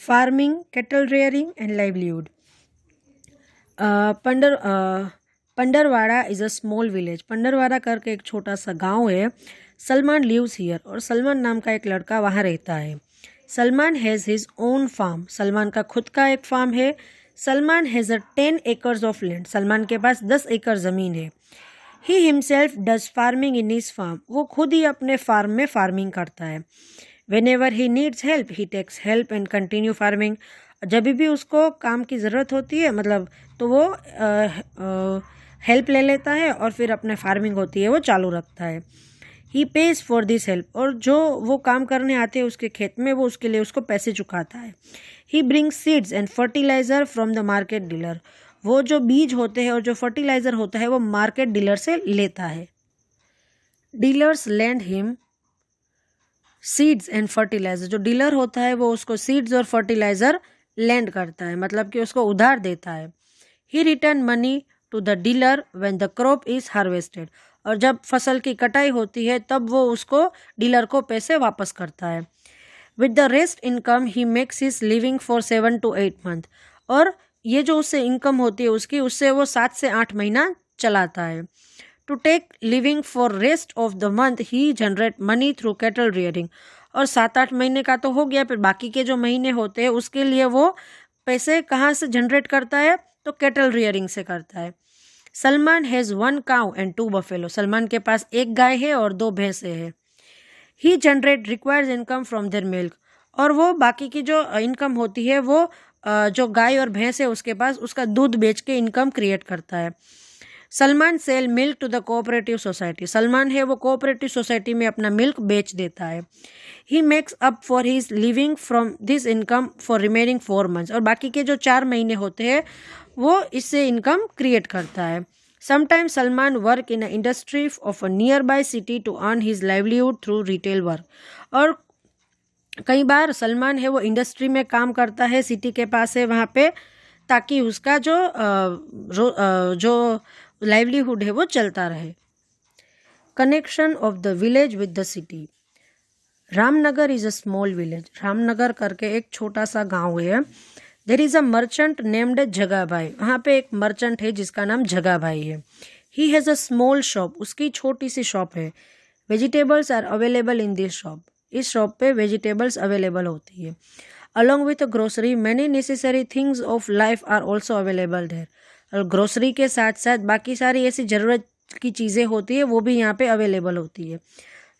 Farming, cattle rearing and livelihood. Pandarwada is a small village. Pandarwada करके एक छोटा सा गांव है। सलमान लिव्स हियर, और सलमान नाम का एक लड़का वहाँ रहता है। Salman has his own farm. Salman का खुद का एक फार्म है। Salman has 10 acres of land. Salman के पास 10 एकड़ ज़मीन है। He himself does farming in his farm. वो खुद ही अपने फार्म में फार्मिंग करता है। Whenever he needs help he takes help and continue farming. जब भी उसको काम की ज़रूरत होती है मतलब तो वो हेल्प ले लेता है और फिर अपने फार्मिंग होती है वो चालू रखता है। ही पेज फॉर दिस हेल्प, और जो वो काम करने आते हैं उसके खेत में वो उसके लिए उसको पैसे चुकाता है। He brings seeds and fertiliser from the market dealer. वो जो बीज होते हैं और जो फर्टिलाइज़र होता है वो मार्केट डीलर से लेता है। Dealers land him seeds and fertiliser. जो डीलर होता है वो उसको सीड्स और फर्टिलाइज़र लैंड करता है, मतलब कि उसको उधार देता है। He return money to the dealer when the crop is harvested. और जब फसल की कटाई होती है तब वो उसको डीलर को पैसे वापस करता है। With the rest income he makes his living for 7 to 8 month। और ये जो उससे इनकम होती है उसकी, उससे वो 7 से 8 महीना चलाता है। To take living for rest of the month he generate money through cattle rearing. और 7-8 महीने का तो हो गया, फिर बाकी के जो महीने होते हैं उसके लिए वो पैसे कहाँ से जनरेट करता है, तो कैटल रियरिंग से करता है। Salman has 1 cow and 2 buffalo. Salman के पास 1 गाय है और 2 भैंसे हैं। He generate requires income from their milk. और वो बाकी की जो इनकम होती है वो जो गाय और भैंस है उसके पास उसका दूध बेच के इनकम क्रिएट करता है। Salman sell milk to the cooperative society. Salman है वो कोऑपरेटिव सोसाइटी में अपना मिल्क बेच देता है। He makes up for his living from this income for remaining 4 months। और बाकी के जो 4 महीने होते हैं वो इससे इनकम क्रिएट करता है। Sometimes Salman work in a industry of a nearby city to earn his livelihood through retail work. और कई बार सलमान है वो इंडस्ट्री में काम करता है, सिटी के पास है वहाँ पे, ताकि उसका जो लाइवलीहुड है वो चलता रहे। Connection of the village with the city. Ramnagar is a small village. Ramnagar करके एक छोटा सा गांव है। There is a merchant named Jagabhai. वहाँ पे एक मर्चेंट है जिसका नाम जगाभाई है। He has a small shop. उसकी छोटी सी शॉप है। Vegetables are available in this shop. इस शॉप पे वेजिटेबल्स अवेलेबल होती है। Along with grocery many necessary things of life are also available there. और ग्रोसरी के साथ साथ बाकी सारी ऐसी ज़रूरत की चीज़ें होती है वो भी यहाँ पे अवेलेबल होती है।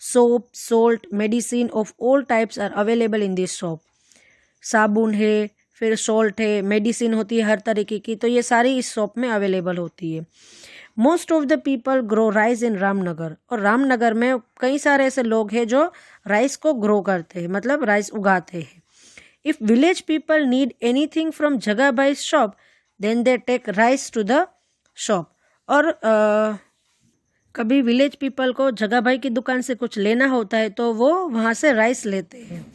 Soap, salt, medicine of all types are available in this shop. साबुन है, फिर सॉल्ट है, मेडिसिन होती है हर तरीके की, तो ये सारी इस शॉप में अवेलेबल होती है। Most of the people grow rice in Ramnagar. और रामनगर में कई सारे ऐसे लोग हैं जो राइस को ग्रो करते हैं, मतलब राइस उगाते हैं। If village people need anything from Jagabhai shop then they take rice to the shop. और कभी विलेज पीपल को जगाभाई की दुकान से कुछ लेना होता है तो वो वहाँ से राइस लेते हैं।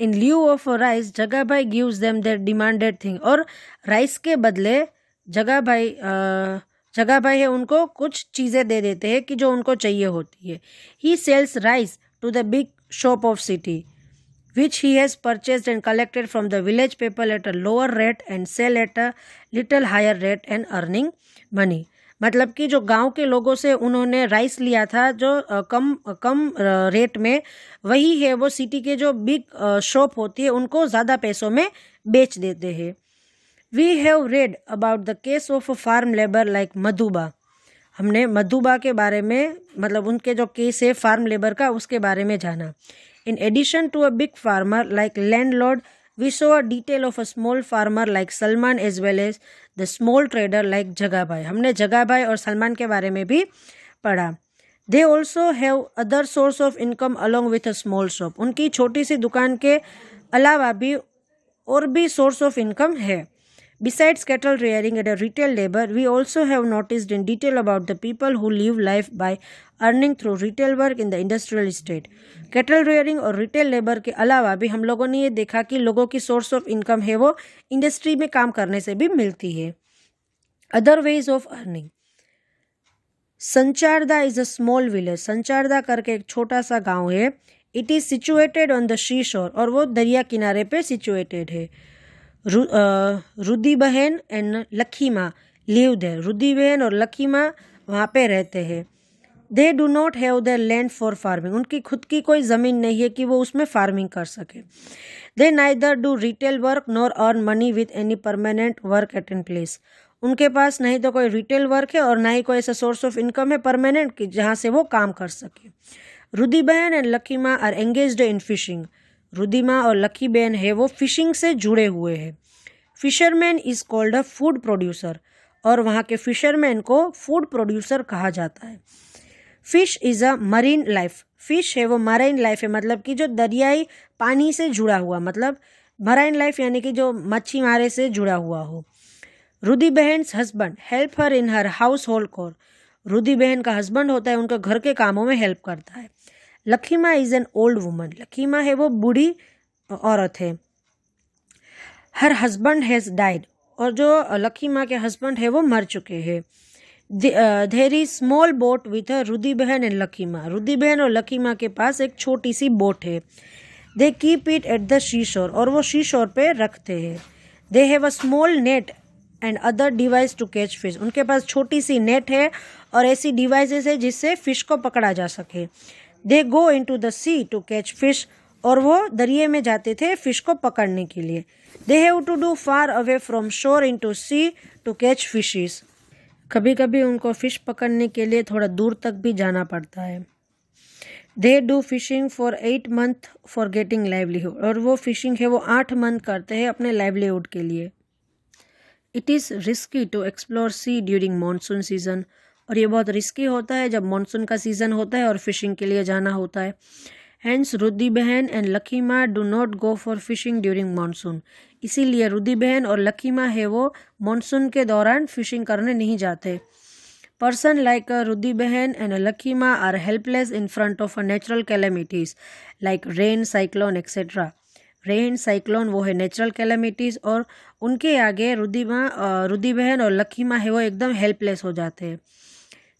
In lieu of rice Jagabhai gives them their demanded thing. और राइस के बदले जगाभाई है उनको कुछ चीज़ें दे देते हैं कि जो उनको चाहिए होती है। He sells rice to the big shop of city which he has purchased and collected from the village people at a lower rate and sell at a little higher rate and earning money। मतलब कि जो गांव के लोगों से उन्होंने rice लिया था जो कम रेट में, वही है वो सिटी के जो बिग शॉप होती है उनको ज़्यादा पैसों में बेच देते हैं। We have read about the case of a farm labour like Madhuba. हमने मधुबा के बारे में, मतलब उनके जो केस है फार्म लेबर का, उसके बारे में जाना। In addition to a big farmer like landlord, we saw a detail of a small farmer like Salman as well as the small trader like जगाभाई। हमने जगाभाई और सलमान के बारे में भी पढ़ा। They also have other source of income along with a small shop। उनकी छोटी सी दुकान के अलावा भी और भी source of income है। Besides cattle rearing and retail labor, we also have noticed in detail about the people who live life by earning through retail work in the industrial estate। Cattle rearing और retail labour के अलावा भी हम लोगों ने ये देखा कि लोगों की सोर्स ऑफ इनकम है वो इंडस्ट्री में काम करने से भी मिलती है। Other ways of earning. Sancharda is a small village. Sancharda करके एक छोटा सा गांव है। It is situated on the sea shore. और वो दरिया किनारे पे सिचुएटेड है। रुदी बहन एंड लकी माँ लिव देयर। रुदी बहन और लकी माँ वहाँ पे रहते हैं। दे do not have their land for farming, उनकी खुद की कोई ज़मीन नहीं है कि वो उसमें फार्मिंग कर सके। They neither do retail work nor earn money with any permanent work at an place, उनके पास नहीं तो कोई रिटेल वर्क है और ना ही कोई ऐसा सोर्स ऑफ इनकम है परमानेंट कि जहाँ से वो काम कर सके। रुदी बहन and Lucky Maa are engaged in fishing, रुदी माँ और लकी बहन है वो फिशिंग से जुड़े हुए हैं। Fisherman is called a food producer, और वहाँ के फिशरमैन को फूड प्रोड्यूसर कहा जाता है। Fish is a marine life, fish है वो मरीन लाइफ है, मतलब कि जो दरियाई पानी से जुड़ा हुआ, मतलब मरीन लाइफ यानी कि जो मच्छी मारे से जुड़ा हुआ हो। रुदी बहन्स हस्बैंड हेल्प हर इन हर हाउस होल्ड कोर, रुदी बहन का हस्बैंड होता है, उनके घर के कामों में हेल्प करता है। लकीमा इज़ एन ओल्ड वुमन, लकीमा है वो बूढ़ी औरत है। हर हस्बैंड हैज़ डाइड, और जो लकीमा के हस्बैंड है वो मर चुके हैं। There is small boat with a Rudi बहन एंड लकीमा, रुदी बहन और लकीमा के पास एक छोटी सी बोट है। They keep it at the sea shore, और वो शी शोर पे रखते हैं। They have a small net and other device to catch fish, उनके पास छोटी सी नेट है और ऐसी डिवाइसेस है जिससे फिश को पकड़ा जा सके। They go in to the sea to catch fish, और वो दरिए में जाते थे फिश को पकड़ने के लिए। They have to do far away from shore in to sea to catch fishes, कभी कभी उनको फ़िश पकड़ने के लिए थोड़ा दूर तक भी जाना पड़ता है। They do fishing for 8 month for getting livelihood, और वो फिशिंग है वो 8 मंथ करते हैं अपने लाइवलीहुड के लिए। It is risky to explore sea during monsoon season, और ये बहुत रिस्की होता है जब मानसून का सीज़न होता है और फिशिंग के लिए जाना होता है। हैंस रुदी बहन एंड लकी माँ do not go for fishing during monsoon, इसीलिए रुदी बहन और लकी माँ है वो मानसून के दौरान फिशिंग करने नहीं जाते। पर्सन लाइक रुदी बहन and Lucky Maa are helpless in front of a natural calamities like rain, cyclone etcetera. Rain, cyclone वो है नेचुरल कैलेमिटीज़, और उनके आगे रुदी बहन और लकी माँ है वो एकदम हेल्पलेस हो जाते हैं।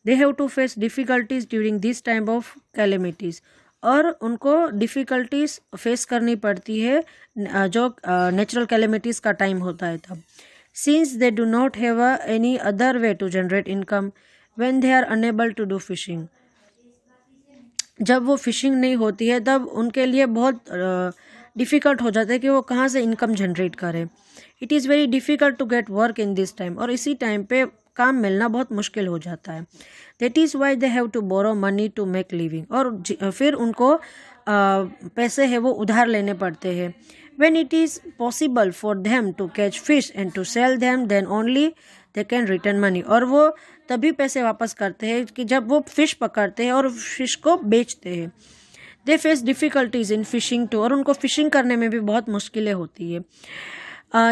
They have to face difficulties during this time of calamities, और उनको डिफ़िकल्टीज फेस करनी पड़ती है जो नेचुरल कैलेमिटीज़ का टाइम होता है तब। Since they do not have any other way to generate income when they are unable to do fishing, जब वो फिशिंग नहीं होती है तब उनके लिए बहुत डिफ़िकल्ट हो जाता है कि वो कहाँ से इनकम जनरेट करें। It is very difficult to get work in this time, और इसी टाइम पे काम मिलना बहुत मुश्किल हो जाता है। That is why they have to borrow money to make living, और फिर उनको पैसे है वो उधार लेने पड़ते हैं। When it is possible for them to catch fish and to sell them then only they can return money, और वो तभी पैसे वापस करते हैं कि जब वो फ़िश पकड़ते हैं और फिश को बेचते हैं। They face difficulties in fishing too, और उनको फिशिंग करने में भी बहुत मुश्किलें होती है।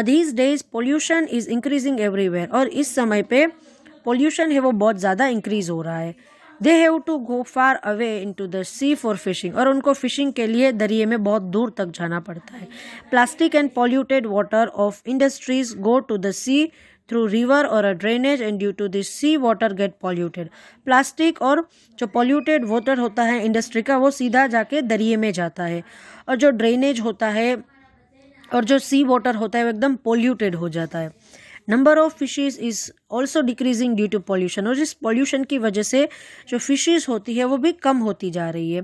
These days pollution is increasing everywhere, और इस समय पे पोल्यूशन है वो बहुत ज़्यादा इंक्रीज़ हो रहा है। They have to go far away in to the sea for fishing, और उनको फिशिंग के लिए दरिए में बहुत दूर तक जाना पड़ता है। Plastic and polluted water of industries go to the sea through river or a drainage, and due to this sea water get polluted. Plastic और जो पॉल्यूटेड वाटर होता है इंडस्ट्री का वो सीधा जाके दरिए में जाता है, और जो ड्रेनेज होता है और जो सी वाटर होता है वो एकदम पोल्यूटेड हो जाता है। Number of fishes is also decreasing due to pollution, और इस पॉल्यूशन की वजह से जो फिशेस होती है वो भी कम होती जा रही है।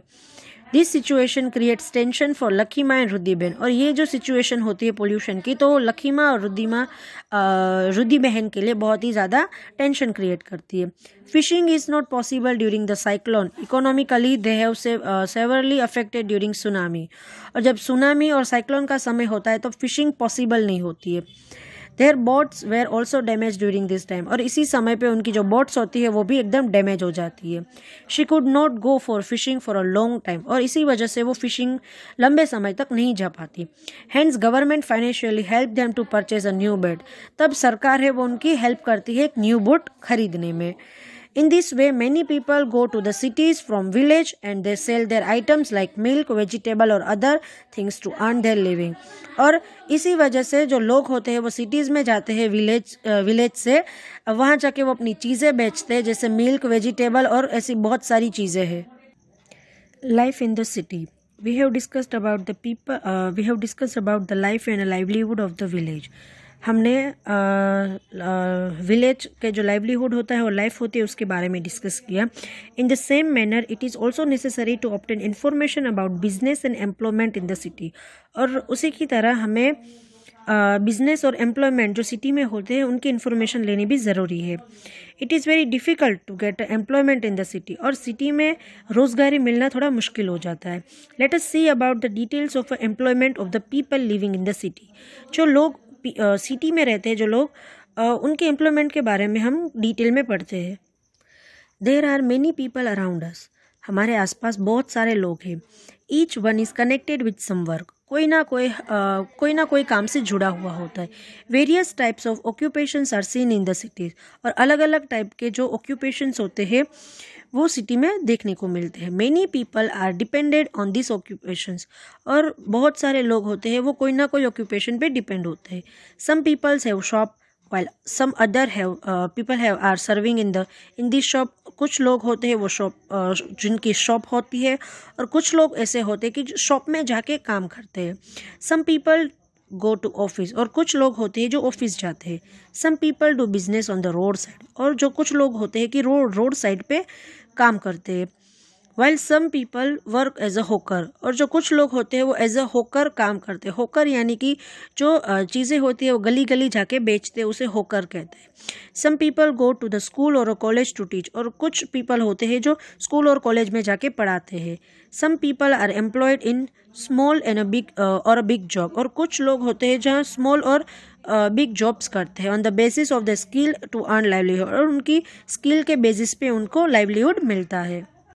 This situation creates tension for Lakima and Rudi बहन, और ये जो सिचुएशन होती है पोल्यूशन की तो लकीमा और रुदी बहन के लिए बहुत ही ज़्यादा टेंशन क्रिएट करती है। Fishing is not possible during the cyclone, economically they have severally affected during tsunami, और जब सुनामी और साइक्लोन का समय होता है तो फिशिंग पॉसिबल नहीं होती है। Their boats were also damage during this time, और इसी समय पे उनकी जो बोट्स होती है वो भी एकदम डैमेज हो जाती है। She could not go for fishing for a long time, और इसी वजह से वो फिशिंग लंबे समय तक नहीं जा पाती। Hence government financially help them to purchase a new bed, तब सरकार है वो उनकी हेल्प करती है एक न्यू बोट खरीदने में। In this way, many people go to the cities from village and they sell their items like milk, vegetable और other things to earn their living. और इसी वजह से जो लोग होते हैं वो सिटीज़ में जाते हैं विलेज से, वहाँ जाके वो अपनी चीज़ें बेचते हैं जैसे मिल्क, वेजिटेबल और ऐसी बहुत सारी चीज़ें हैं। Life in the city, we have discussed about the people, we have discussed about the life and livelihood of the village. हमने विलेज के जो लाइवलीहुड होता है और लाइफ होती है उसके बारे में डिस्कस किया. In the same manner it is also necessary to obtain information about business and employment in the city. और उसी की तरह हमें बिजनेस और एम्प्लॉयमेंट जो सिटी में होते हैं उनकी इन्फॉर्मेशन लेनी भी ज़रूरी है. It is very difficult to get employment in the city. और सिटी में रोज़गारी मिलना थोड़ा मुश्किल हो जाता है. Let us see about the details of employment of the people living in the city. जो लोग सिटी में रहते हैं, जो लोग उनके एम्प्लॉयमेंट के बारे में हम डिटेल में पढ़ते हैं. There are many people around us. हमारे आसपास बहुत सारे लोग हैं. Each one is connected with some work. कोई ना कोई काम से जुड़ा हुआ होता है. Various types of occupations are seen in the cities. और अलग अलग टाइप के जो ऑक्यूपेशंस होते हैं वो सिटी में देखने को मिलते हैं. Many people are depended on this occupations. और बहुत सारे लोग होते हैं वो कोई ना कोई ऑक्यूपेशन पे डिपेंड होते हैं. Some peoples have shop while some other are serving in this shop. कुछ लोग होते हैं वो शॉप जिनकी शॉप होती है और कुछ लोग ऐसे होते हैं कि शॉप में जाके काम करते हैं. Some people go to office. और कुछ लोग होते हैं जो ऑफिस जाते हैं. Some people do business on the road side. और जो कुछ लोग होते हैं कि रोड साइड पे काम करते हैं. While some people work as a hawker. और जो कुछ लोग होते हैं वो एज अ होकर काम करते हैं. होकर यानी कि जो चीज़ें होती है वो गली गली जाके बेचते हैं, उसे होकर कहते हैं. Some people go to the school और कॉलेज टू टीच. और कुछ पीपल होते हैं जो स्कूल और कॉलेज में जाके पढ़ाते हैं. Some people are employed in small and a big job. और कुछ लोग होते हैं जहाँ स्मॉल और बिग जॉब्स करते हैं on the basis of the skill to earn livelihood. और उनकी स्किल के बेसिस पे उनको लाइवलीहुड मिलता है.